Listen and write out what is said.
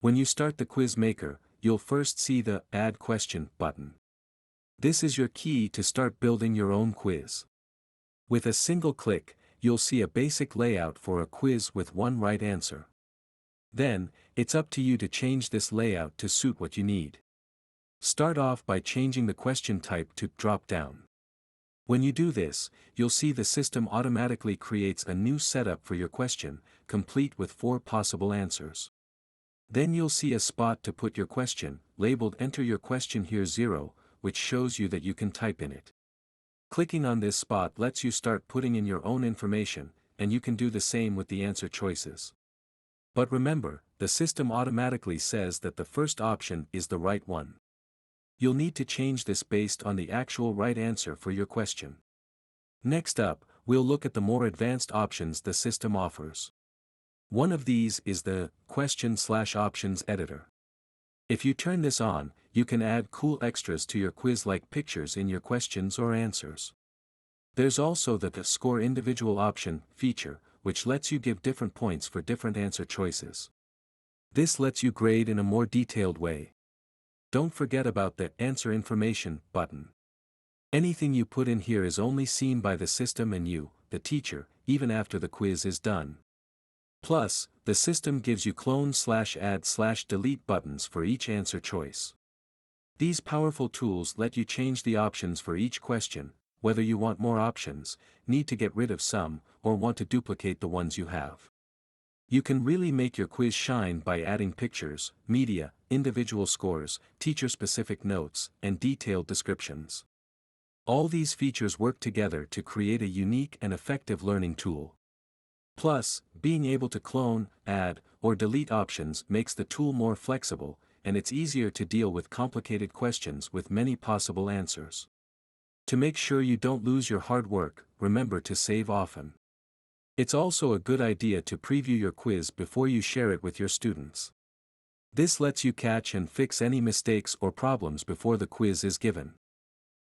When you start the quiz maker, you'll first see the Add Question button. This is your key to start building your own quiz. With a single click, you'll see a basic layout for a quiz with one right answer. Then, it's up to you to change this layout to suit what you need. Start off by changing the question type to Dropdown. When you do this, you'll see the system automatically creates a new setup for your question, complete with 4 possible answers. Then you'll see a spot to put your question, labeled Enter Your Question Here 0, which shows you that you can type in it. Clicking on this spot lets you start putting in your own information, and you can do the same with the answer choices. But remember, the system automatically says that the first option is the right one. You'll need to change this based on the actual right answer for your question. Next up, we'll look at the more advanced options the system offers. One of these is the Question/Options editor. If you turn this on, you can add cool extras to your quiz like pictures in your questions or answers. There's also the Score Individual Option feature, which lets you give different points for different answer choices. This lets you grade in a more detailed way. Don't forget about the Answer Information button. Anything you put in here is only seen by the system and you, the teacher, even after the quiz is done. Plus, the system gives you clone/add/delete buttons for each answer choice. These powerful tools let you change the options for each question, whether you want more options, need to get rid of some, or want to duplicate the ones you have. You can really make your quiz shine by adding pictures, media, individual scores, teacher-specific notes, and detailed descriptions. All these features work together to create a unique and effective learning tool. Plus, being able to clone, add, or delete options makes the tool more flexible, and it's easier to deal with complicated questions with many possible answers. To make sure you don't lose your hard work, remember to save often. It's also a good idea to preview your quiz before you share it with your students. This lets you catch and fix any mistakes or problems before the quiz is given.